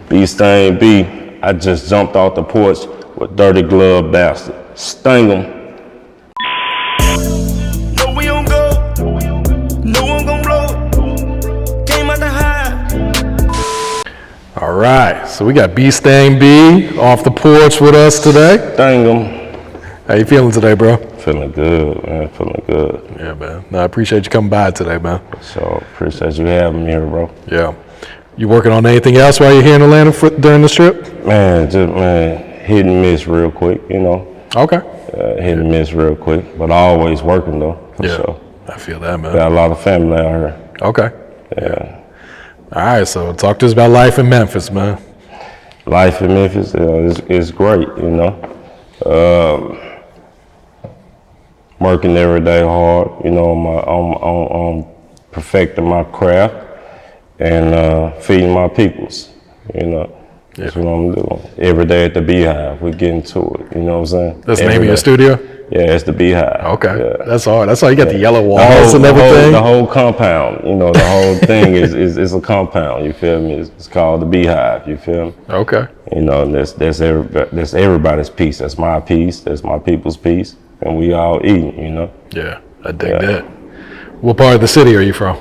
Beestang Bee, I just jumped off the porch with dirty glove bastard. Stangb. No, we don't go. No one gon' blow. Came out the high. All right, so we got Beestang Bee off the porch with us today. Stangb. How you feeling today, bro? Feeling good, man. Feeling good. Yeah, man. No, I appreciate you coming by today, man. So appreciate you having me here, bro. Yeah. You working on anything else while you're here in Atlanta during this trip? Man, just hit and miss real quick, you know. Okay. Hit and miss real quick, but always working though. For sure. I feel that, man. Got a lot of family out here. Okay. Yeah. All right, so talk to us about life in Memphis, man. Life in Memphis is great, you know. Working every day hard, you know, on perfecting my craft and feeding my peoples, you know. That's what I'm doing. Every day at the Beehive, we get into it, you know what I'm saying? That's the name of your studio? Yeah, it's the Beehive. Okay, yeah. That's hard. That's why you got the yellow walls and everything. The whole compound, you know, the whole thing is a compound. You feel me? It's called the Beehive. You feel me? Okay. You know, that's everybody's piece. That's my piece. That's my people's piece, and we all eating. You know. Yeah, I dig that. What part of the city are you from?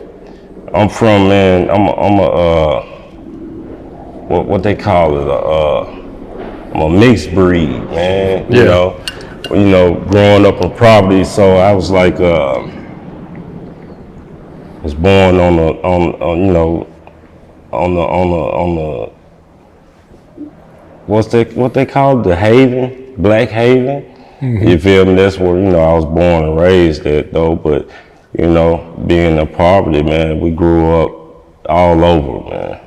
I'm from, man. I'm a what they call it? I'm a mixed breed, man. You know. You know, growing up on property, so I was like, was born on the what they call it, the Haven, Black Haven. Mm-hmm. You feel me? That's where, you know, I was born and raised at though. But you know, being in poverty, man, we grew up all over, man.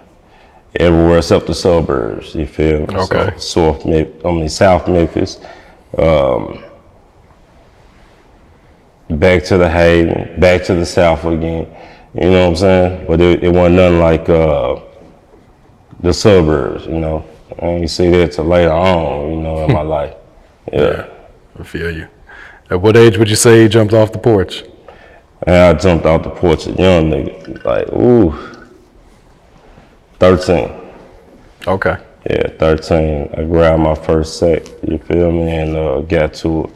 Everywhere except the suburbs. You feel me? Okay. So, South Memphis. Back to the Haven, back to the South again. You know what I'm saying? But it wasn't nothing like the suburbs, you know. I ain't see that till later on, you know, in my life. Yeah. I feel you. At what age would you say you jumped off the porch? And I jumped off the porch a young nigga, like, 13. Okay. Yeah, 13. I grabbed my first sack, you feel me, and got to it.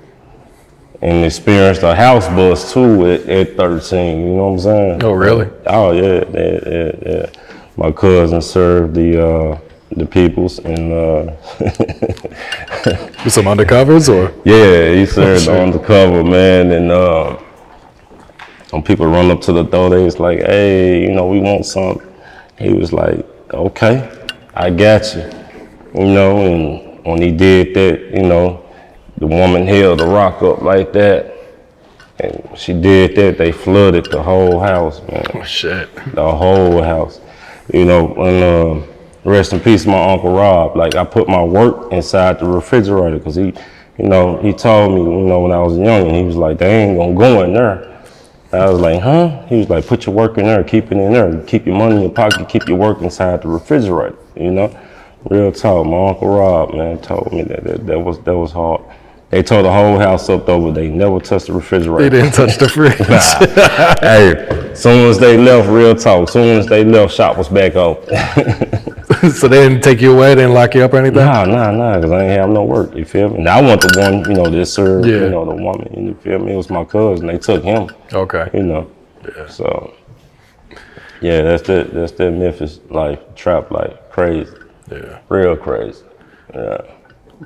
And experienced a house bust too at 13, you know what I'm saying? Oh, really? Oh, yeah. My cousin served the peoples and with some undercovers or? Yeah, he served the undercover, man, and when people run up to the door, they was like, hey, you know, we want something. He was like, okay, I got you. You know, and when he did that, you know, the woman held the rock up like that, and she did that, they flooded the whole house, man. Oh, shit. The whole house. You know, and rest in peace, my Uncle Rob. Like, I put my work inside the refrigerator, because he, you know, he told me, you know, when I was young, and he was like, they ain't gonna go in there. I was like, huh? He was like, put your work in there, keep it in there. Keep your money in your pocket, keep your work inside the refrigerator, you know? Real talk, my Uncle Rob, man, told me that was hard. They tore the whole house up though, but they never touched the refrigerator. They didn't touch the fridge. Hey, soon as they left, real talk, soon as they left, shop was back open. So they didn't take you away, they didn't lock you up or anything? Nah, because I ain't have no work, you feel me? And I want the one, you know, that served, you know, the woman, you feel me? It was my cousin, they took him. Okay. You know, so, yeah, that's that Memphis life, trap life, crazy. Yeah. Real crazy, yeah.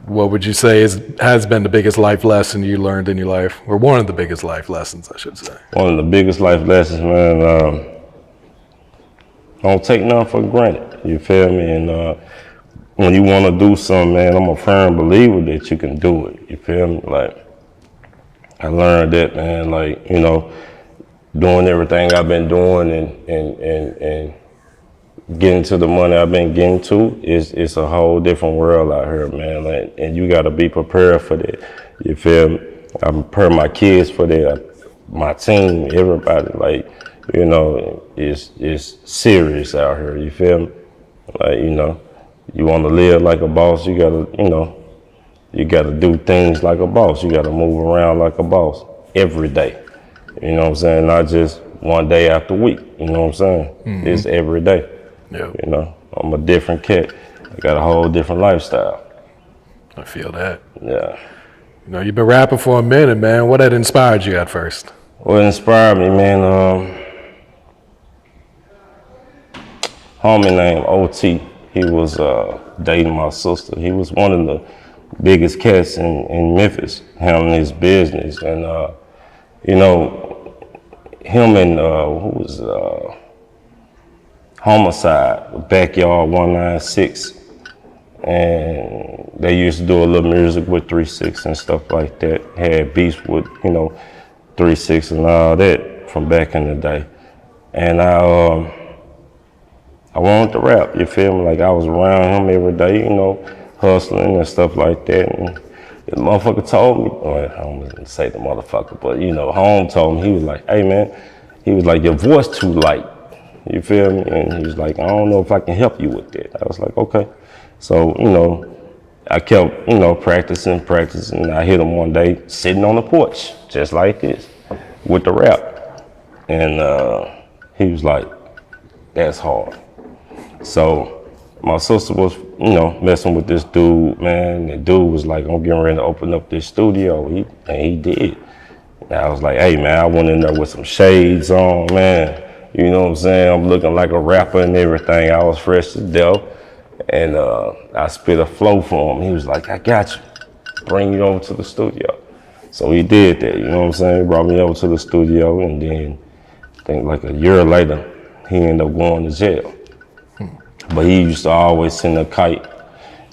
What would you say has been the biggest life lesson you learned in your life? Or one of the biggest life lessons, I should say. One of the biggest life lessons, man, don't take nothing for granted, you feel me? And when you want to do something, man, I'm a firm believer that you can do it, you feel me? Like, I learned that, man, like, you know, doing everything I've been doing and getting to the money I've been getting to, it's a whole different world out here, man. Like, and you got to be prepared for that. You feel me? I prepare my kids for that, my team, everybody. Like, you know, it's serious out here. You feel me? Like, you know, you want to live like a boss, you got to, you know, you got to do things like a boss. You got to move around like a boss every day. You know what I'm saying? Not just one day after week. You know what I'm saying? Mm-hmm. It's every day. Yep. You know, I'm a different cat. I got a whole different lifestyle. I feel that. Yeah. You know, you've been rapping for a minute, man. What had inspired you at first? What inspired me, man, homie named OT. He was dating my sister. He was one of the biggest cats in Memphis, handling his business. And, you know, him and who was Homicide, Backyard 196. And they used to do a little music with 3-6 and stuff like that. Had beats with, you know, 3-6 and all that from back in the day. And I wanted to rap, you feel me? Like I was around him every day, you know, hustling and stuff like that. And the motherfucker told me, well, I don't want to say the motherfucker, but you know, Home told me, he was like, hey man, he was like, your voice too light, you feel me? And he was like, I don't know if I can help you with that. I was like, okay. So, you know, I kept, you know, practicing. I hit him one day sitting on the porch, just like this, with the rap. And he was like, that's hard. So my sister was, you know, messing with this dude, man. The dude was like, I'm getting ready to open up this studio. And he did. And I was like, hey, man, I went in there with some shades on, man. You know what I'm saying? I'm looking like a rapper and everything. I was fresh to death. And I spit a flow for him. He was like, I got you. Bring you over to the studio. So he did that, you know what I'm saying? He brought me over to the studio, and then I think like a year later, he ended up going to jail. But he used to always send a kite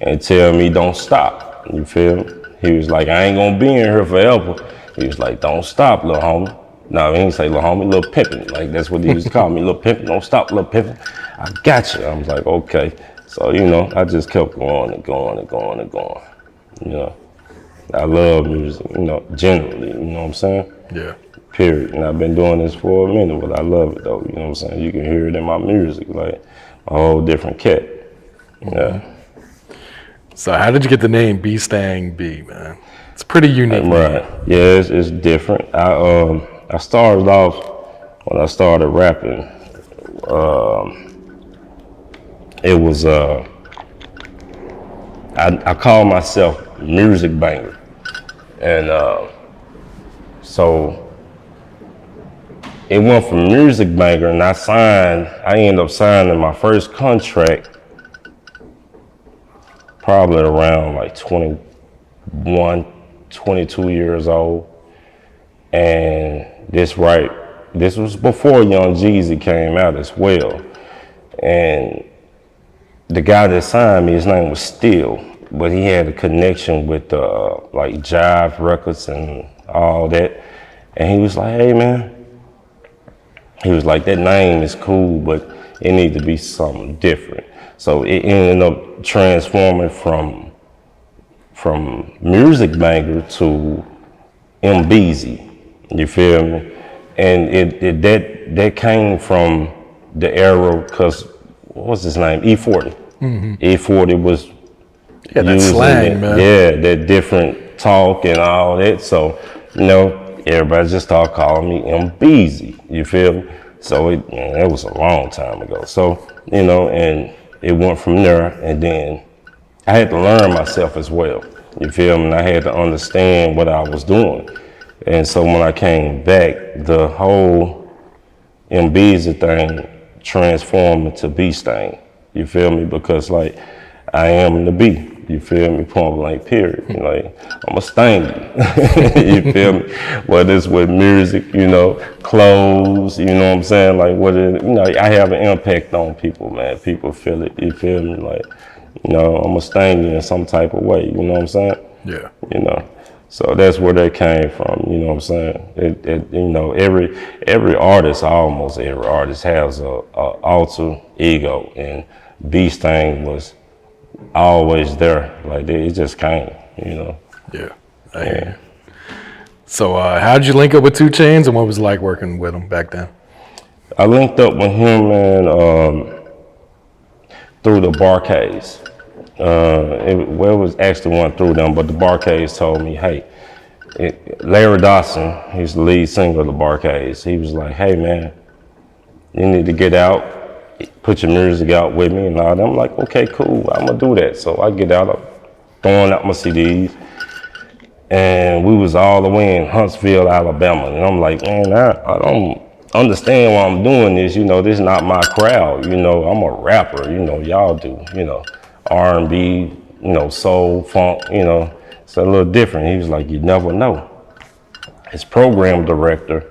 and tell me, don't stop, you feel me? He was like, I ain't gonna be in here forever. He was like, don't stop, little homie. No, he didn't say little homie, little pimpin'. Like that's what he used to call me, little pimpin', don't stop, little pimpin'. I got you. I was like, okay. So, you know, I just kept going and going and going and going. You know, I love music, you know, generally, you know what I'm saying? Yeah. Period. And I've been doing this for a minute, but I love it though, you know what I'm saying? You can hear it in my music, like a whole different cat. Yeah. So how did you get the name Beestang Bee, man? It's pretty unique. Right. Yeah, it's different. I started off, when I started rapping, it was, I call myself Music Banger. And so it went from Music Banger, and I ended up signing my first contract probably around like 21, 22 years old. And this was before Young Jeezy came out as well. And the guy that signed me, his name was Steel, but he had a connection with like Jive Records and all that. And he was like, hey man, he was like, that name is cool, but it needs to be something different. So it ended up transforming from Music Banger to MBeezy, you feel me? And that came from the era, cause what's his name? E40. Mm-hmm. E40 was that slang, man. Yeah, that different talk and all that. So, you know, everybody just started calling me MBeezy, you feel me? So that was a long time ago. So, you know, and it went from there, and then I had to learn myself as well, you feel me? And I had to understand what I was doing. And so when I came back, the whole MBeezy thing transformed into Beestang, you feel me? Because like, I am the B, you feel me? Point blank, period. Like, I'm a Stangb, you feel me? Whether it's with music, you know, clothes, you know what I'm saying? Like, you know, I have an impact on people, man. People feel it, you feel me? Like, you know, I'm a Stangb in some type of way, you know what I'm saying? Yeah. You know, so that's where that came from, you know what I'm saying? You know, every artist, almost every artist has a alter ego, and Beestang was always there. Like, it just came, you know? Yeah. I hear you. So how did you link up with 2 Chainz, and what was it like working with him back then? I linked up with him, man, through the Barcades. It was actually one through them, but the Barcades told me, hey, Larry Dawson, he's the lead singer of the Barcades. He was like, hey man, you need to get out put your music out with me and all that. I'm like, okay, cool, I'm gonna do that. So I get out, I'm throwing out my CDs, and we was all the way in Huntsville, Alabama. And I'm like, man, I don't understand why I'm doing this. You know, this is not my crowd. You know, I'm a rapper. You know, y'all do, you know, R&B, you know, soul, funk, you know. It's a little different. He was like, you never know. His program director,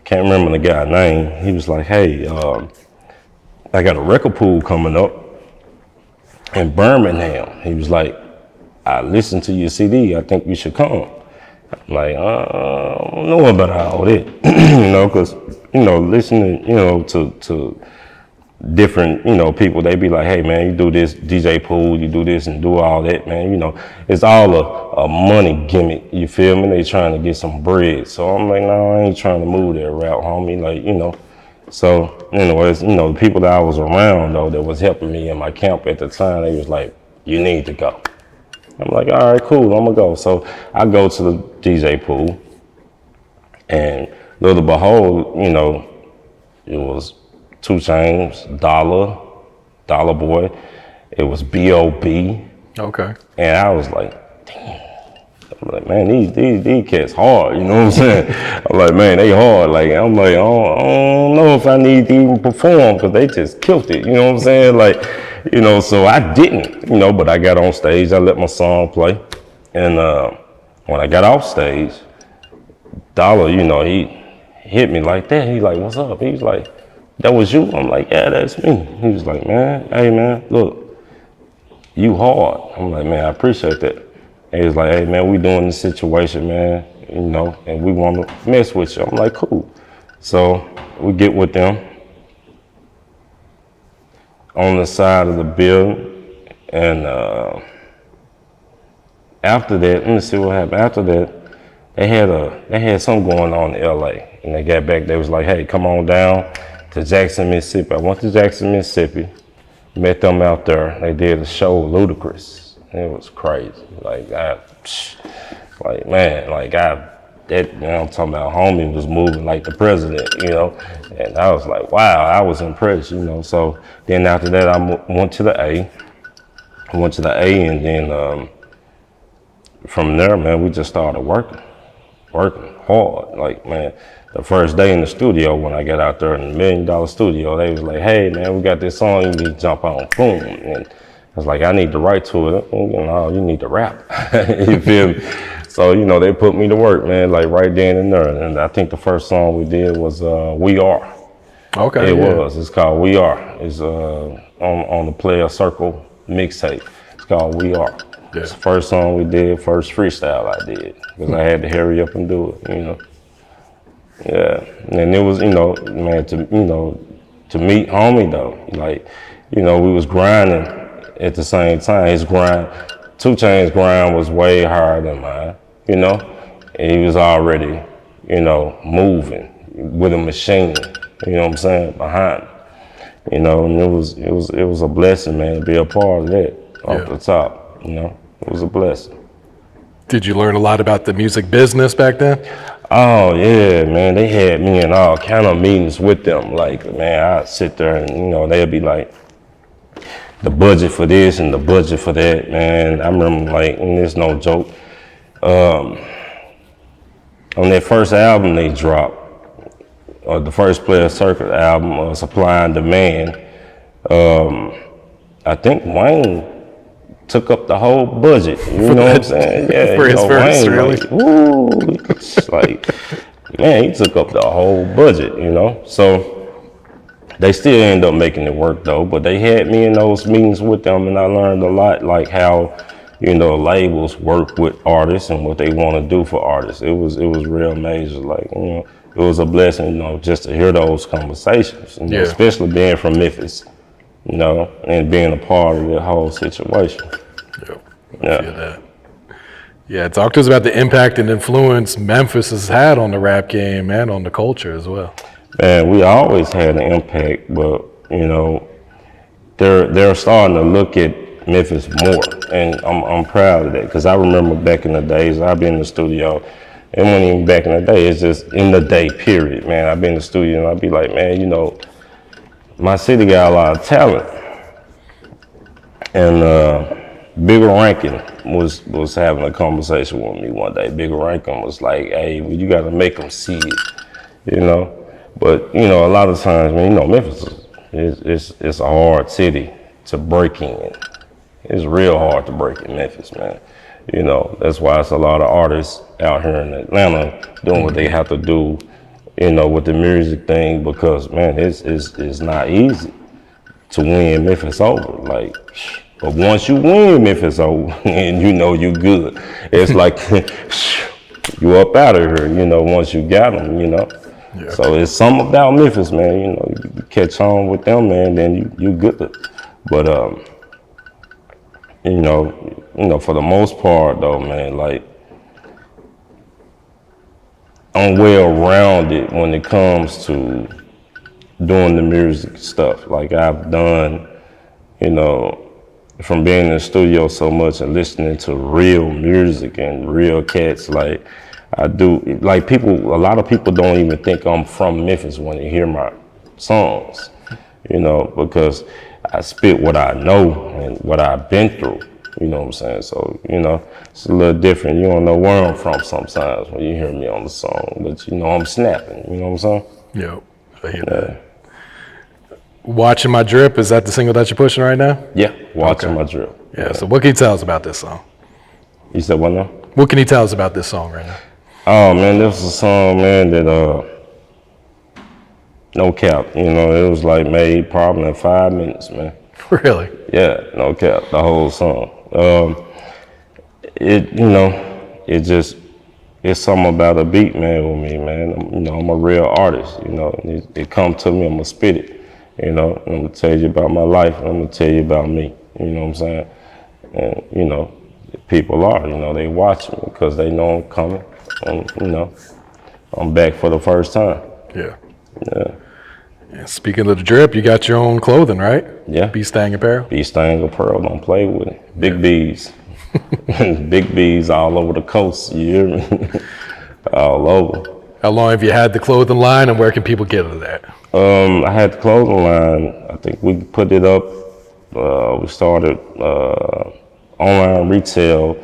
can't remember the guy's name, he was like, hey, I got a record pool coming up in Birmingham. He was like, I listened to your CD, I think you should come. I'm like, I don't know about all that, you know, because, you know, listening, you know, to different, you know, people, they be like, hey man, you do this DJ pool, you do this and do all that, man, you know, it's all a money gimmick, you feel me? They trying to get some bread. So I'm like, no, I ain't trying to move that route, homie, like, you know. So, anyways, you know, the people that I was around though that was helping me in my camp at the time, they was like, you need to go. I'm like, all right, cool, I'm gonna go. So I go to the DJ pool, and little behold, you know, it was 2 Chainz, Dollar Boy. It was B.O.B. Okay. And I was like, damn. I'm like, man, these cats hard, you know what I'm saying? I'm like, man, they hard. Like, I'm like, I don't know if I need to even perform because they just killed it, you know what I'm saying? Like, you know, so I didn't, you know, but I got on stage, I let my song play. And when I got off stage, Dollar, you know, he hit me like that. He like, what's up? He was like, that was you? I'm like, yeah, that's me. He was like, man, hey man, look, you hard. I'm like, man, I appreciate that. And he was like, hey man, we doing this situation, man, you know, and we want to mess with you. I'm like, cool. So we get with them on the side of the building, and after that, let me see what happened. After that, they had something going on in LA, and they got back. They was like, hey, come on down to Jackson, Mississippi. I went to Jackson, Mississippi, met them out there. They did a show, Ludacris. It was crazy. Like, that, you know, I'm talking about, homie was moving like the president, you know, and I was like, wow, I was impressed, you know. So then after that, I went to the A. I went to the A, and then from there, man, we just started working hard. Like, man, the first day in the studio, when I got out there in the $1 million studio, they was like, hey man, we got this song you need to jump on, boom. And I was like, I need to write to it. You know, you need to rap. You feel me? So, you know, they put me to work, man, like right then and there. And I think the first song we did was We Are. Okay. It was. It's called We Are. It's on the Playaz Circle mixtape. It's called We Are. Yeah. It's the first song we did, first freestyle I did, because I had to hurry up and do it, you know. Yeah, and it was, you know, man, to meet homie though, like, you know, we was grinding at the same time. His grind, 2 Chainz grind was way higher than mine, you know, and he was already, you know, moving with a machine, you know what I'm saying, behind him, you know, and it was a blessing, man, to be a part of that off the top, you know, it was a blessing. Did you learn a lot about the music business back then? Oh yeah, man, they had me in all kind of meetings with them. Like, man, I'd sit there and, you know, they'd be like, the budget for this and the budget for that, man. I remember, like, and there's no joke, on that first album they dropped, or the first Playaz Circle album, Supply and Demand, I think Wayne took up the whole budget, you know what I'm saying? Yeah, for his first, Wayne, really? like, woo, it's like, man, he took up the whole budget, you know? So they still ended up making it work though, but they had me in those meetings with them, and I learned a lot, like how, you know, labels work with artists and what they want to do for artists. It was real major, like, you know, it was a blessing, you know, just to hear those conversations, you know, especially being from Memphis, you know, and being a part of the whole situation. Yeah, talk to us about the impact and influence Memphis has had on the rap game and on the culture as well. Man, we always had an impact, but, you know, they're starting to look at Memphis more, and I'm proud of that, because I remember back in the days, I've been in the studio, it wasn't even back in the day, it's just in the day period, man. I've been in the studio and I'd be like, man, you know, my city got a lot of talent, and Bigger Rankin was having a conversation with me one day. Bigger Rankin was like, "Hey, well, you got to make them see it, you know." But you know, a lot of times, man, you know, Memphis it's a hard city to break in. It's real hard to break in Memphis, man. You know, that's why it's a lot of artists out here in Atlanta doing what they have to do, you know, with the music thing, because man, it's not easy to win Memphis over. Like, but once you win Memphis over, and you know you good, it's like you up out of here. You know, once you got them, you know. Yeah. So it's something about Memphis, man. You know, you catch on with them, man, then you good. But you know, for the most part, though, man, like, I'm well-rounded when it comes to doing the music stuff. Like, I've done, you know, from being in the studio so much and listening to real music and real cats, like, I do, like, a lot of people don't even think I'm from Memphis when they hear my songs, you know, because I spit what I know and what I've been through, you know what I'm saying? So, you know, it's a little different. You don't know where I'm from sometimes when you hear me on the song, but you know I'm snapping, you know what I'm saying? Yeah, I hear that. Watching My Drip, is that the single that you're pushing right now? Yeah, Watching My Drip. Yeah, so what can you tell us about this song? You said what now? What can you tell us about this song right now? Oh man, this was a song, man, that no cap, you know, it was like made probably in 5 minutes, man. Really? Yeah, no cap, the whole song. You know, it's something about a beat, man, with me, man. You know, I'm a real artist, you know, it come to me, I'm gonna spit it, you know, I'm gonna tell you about my life, I'm gonna tell you about me, you know what I'm saying? And, you know, people are, you know, they watch me because they know I'm coming, and, you know, I'm back for the first time. Yeah. Yeah. And speaking of the drip, you got your own clothing, right? Yeah. Beestang apparel? Beestang apparel, don't play with it. Big B's. Big B's all over the coast, you hear me? All over. How long have you had the clothing line, and where can people get to that? I had the clothing line, I think we put it up, we started online retail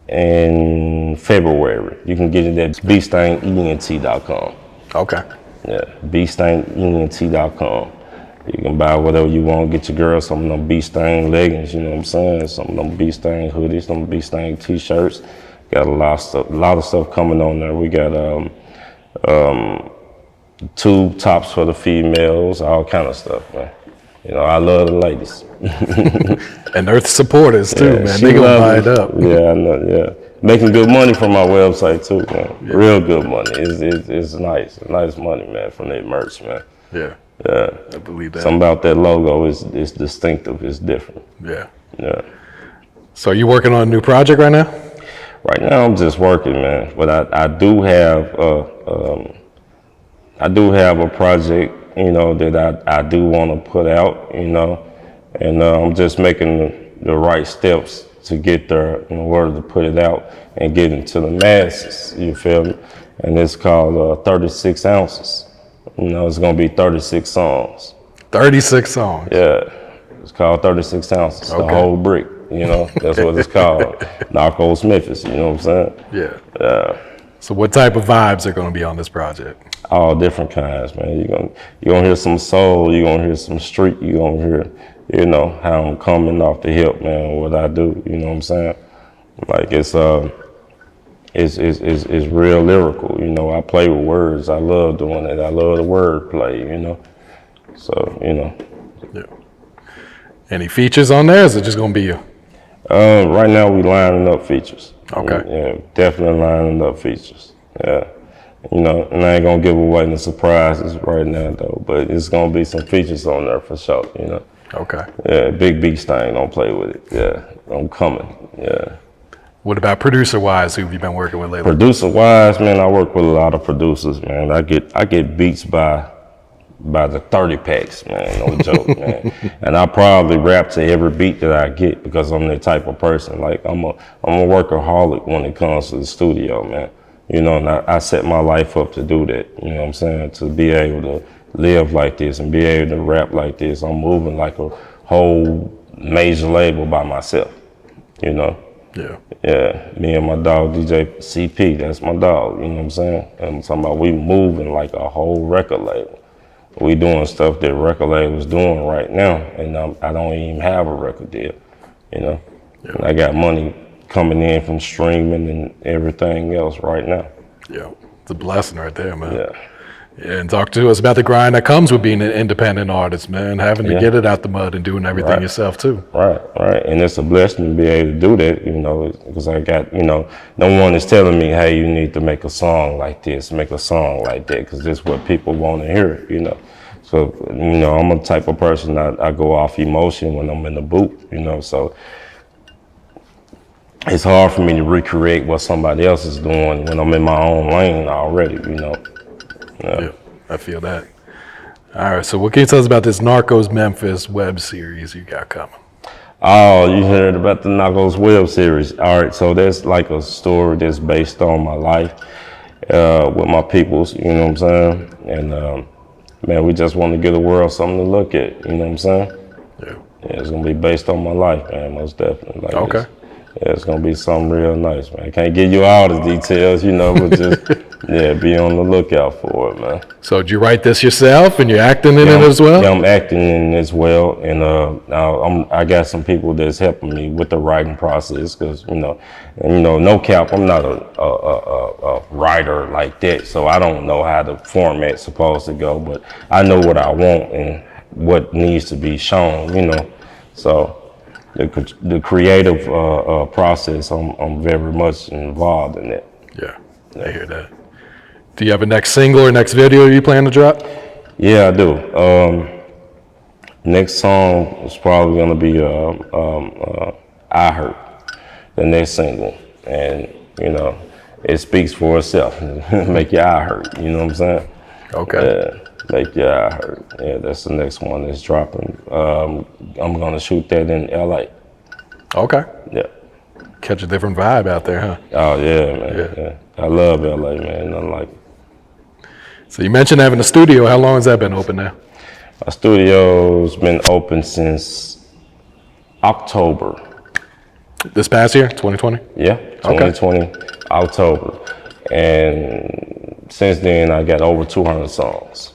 in February. You can get it at beestangent.com. Okay. Yeah, beestangent.com. You can buy whatever you want. Get your girl some of them Beestang leggings, you know what I'm saying? Some of them Beestang hoodies, some Beestang t-shirts. Got a lot of stuff coming on there. We got tube tops for the females, all kind of stuff, man. You know, I love the ladies. And Earth supporters too, man. They gonna buy it up. Yeah, I know, yeah. Making good money from my website too, man. Yeah. Real good money. It's nice. Nice money, man, from that merch, man. Yeah. Yeah. I believe that. Something about that logo is distinctive, it's different. Yeah. Yeah. So are you working on a new project right now? Right now I'm just working, man. But I do have a project, you know, that I do want to put out, you know, and I'm just making the right steps to get there in order to put it out and get it to the masses, you feel me? And it's called 36 Ounces. You know, it's gonna be 36 songs. 36 songs? Yeah, it's called 36 Ounces, okay. The whole brick, you know, that's what it's called. Narcos Memphis, you know what I'm saying? Yeah. Yeah. So what type of vibes are gonna be on this project? All different kinds, man. You're gonna hear some soul, you're gonna hear some street, you're gonna hear, you know, how I'm coming off the hip, man, what I do, you know what I'm saying? Like it's real lyrical, you know, I play with words, I love doing it, I love the word play, you know? So, you know. Yeah. Any features on there, or is it just gonna be you? Right now we lining up features. Okay. Yeah, definitely lining up features, yeah. You know, and I ain't gonna give away the surprises right now though, but it's gonna be some features on there for sure, you know? Okay. Yeah, Big Beestang, don't play with it. Yeah, I'm coming. Yeah. What about producer-wise? Who have you been working with lately? Producer-wise, man, I work with a lot of producers, man. I get beats by the 30 packs, man. No joke, man. And I probably rap to every beat that I get because I'm that type of person. Like I'm a workaholic when it comes to the studio, man. You know, and I set my life up to do that. You know what I'm saying? To be able live like this and be able to rap like this. I'm moving like a whole major label by myself, you know? Yeah. Yeah, me and my dog DJ CP, that's my dog, you know what I'm saying? And I'm talking about we moving like a whole record label. We doing stuff that record labels doing right now, and I don't even have a record deal, you know? Yeah. And I got money coming in from streaming and everything else right now. Yeah, it's a blessing right there, man. Yeah. Yeah, and talk to us about the grind that comes with being an independent artist, man. Having to get it out the mud and doing everything yourself too. Right. And it's a blessing to be able to do that, you know, because I got, you know, no one is telling me, hey, you need to make a song like this, make a song like that, because this is what people want to hear, you know. So, you know, I'm a type of person, I go off emotion when I'm in the booth, you know, so it's hard for me to recreate what somebody else is doing when I'm in my own lane already, you know. Yeah, I feel that. All right, so what can you tell us about this Narcos Memphis web series you got coming? Oh, you heard about the Narcos web series. All right, so that's like a story that's based on my life with my peoples, you know what I'm saying? And man, we just want to give the world something to look at, you know what I'm saying? Yeah, it's gonna be based on my life, man, most definitely. Like okay. It's gonna be something real nice, man. I can't give you all the details, you know, but just be on the lookout for it, man. So did you write this yourself and you're acting in it as well? Yeah, I'm acting in it as well, and I got some people that's helping me with the writing process, because you know, no cap, I'm not a writer like that, so I don't know how the format's supposed to go, but I know what I want and what needs to be shown, you know, so. The creative process, I'm very much involved in it. Yeah, I hear that. Do you have a next single or next video you plan to drop? Yeah, I do. Next song is probably gonna be I Hurt, the next single. And, you know, it speaks for itself. Make your eye hurt, you know what I'm saying? Okay. Yeah. Make your eye hurt. Yeah, that's the next one that's dropping. I'm gonna shoot that in LA. Okay. Yeah. Catch a different vibe out there, huh? Oh yeah, man. Yeah. I love LA, man. Nothing like it. So you mentioned having a studio. How long has that been open now? My studio's been open since October. This past year, 2020? Yeah, 2020, October. And since then, I got over 200 songs.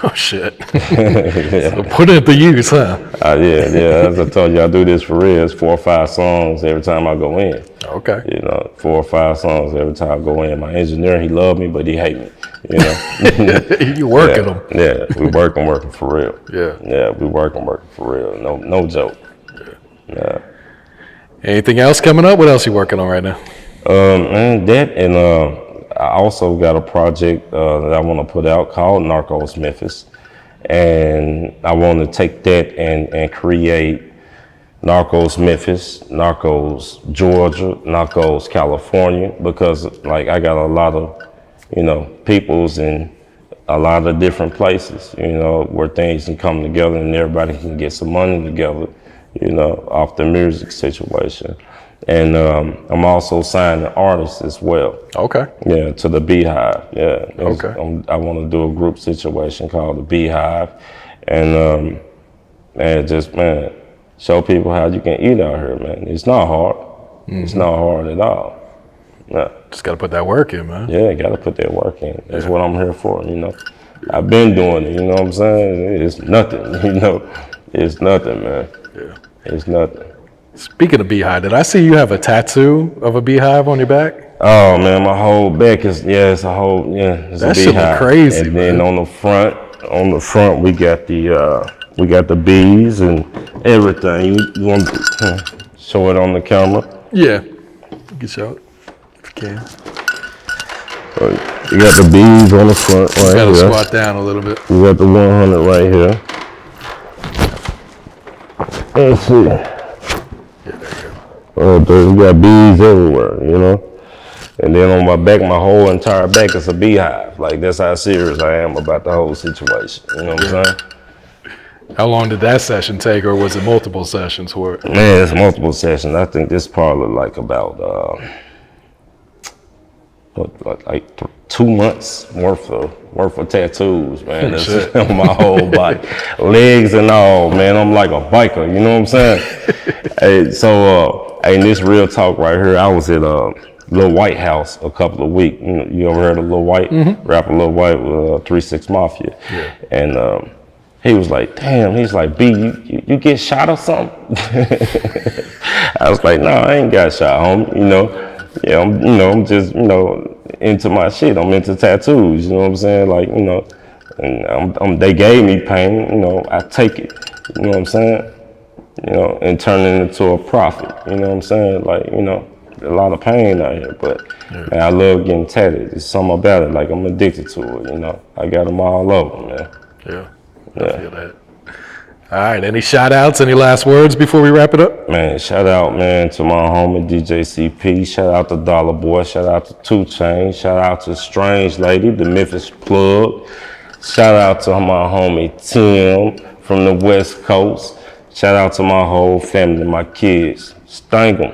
Oh, shit. So put it to use, huh? Yeah. As I told you, I do this for real. It's 4 or 5 songs every time I go in. Okay. You know, 4 or 5 songs every time I go in. My engineer, he love me, but he hate me. You know? You working them. Yeah, we working for real. Yeah, we working for real. No joke. Yeah. Anything else coming up? What else you working on right now? Man, that and I also got a project that I want to put out called Narcos Memphis, and I want to take that and create Narcos Memphis, Narcos Georgia, Narcos California, because like I got a lot of, you know, peoples in a lot of different places, you know, where things can come together and everybody can get some money together, you know, off the music situation. And I'm also signing artists as well. Okay. Yeah, to the Beehive. Yeah. Okay. I want to do a group situation called the Beehive, and man, show people how you can eat out here, man. It's not hard. Mm-hmm. It's not hard at all. Yeah. Just got to put that work in, man. Yeah, got to put that work in. That's what I'm here for, you know. I've been doing it, you know what I'm saying? It's nothing, you know. It's nothing, man. Yeah. It's nothing. Speaking of beehive, did I see you have a tattoo of a beehive on your back? Oh man, my whole back is it's a whole it's that a beehive. That shit look crazy, and man. Then on the front we got the bees and everything. You want to show it on the camera? Yeah, you can show it if you can. So you got the bees on the front right here. You gotta squat down a little bit. You got the 100 right here. Let's see. Oh, you got bees everywhere, you know? And then on my back, my whole entire back is a beehive. Like, that's how serious I am about the whole situation. You know what I'm saying? How long did that session take, or was it multiple sessions for it? Man, it's multiple sessions. I think this probably like about, 2 months worth of tattoos, man. That's on my whole body, legs and all, man. I'm like a biker, you know what I'm saying? Hey, so, hey, this real talk right here. I was at Lil White house a couple of weeks. You ever heard of Lil White? Rapper Lil White with 3 6 Mafia, and he was like, "Damn," he's like, "B, you get shot or something?" I was like, "No, I ain't got shot, homie. You know, yeah, I'm just, into my shit. I'm into tattoos. You know what I'm saying? Like, and they gave me pain. I take it. You know what I'm saying? And turn it into a profit. You know what I'm saying? Like, a lot of pain out here, but man, I love getting tatted. There's something about it. Like, I'm addicted to it. I got them all over, man. Yeah. I feel that. All right, any shout outs, any last words before we wrap it up? Man, shout out, man, to my homie DJ CP. Shout out to Dollar Boy. Shout out to 2 Chainz. Shout out to Strange Lady, the Memphis plug. Shout out to my homie Tim from the West Coast. Shout out to my whole family, my kids. Stangb.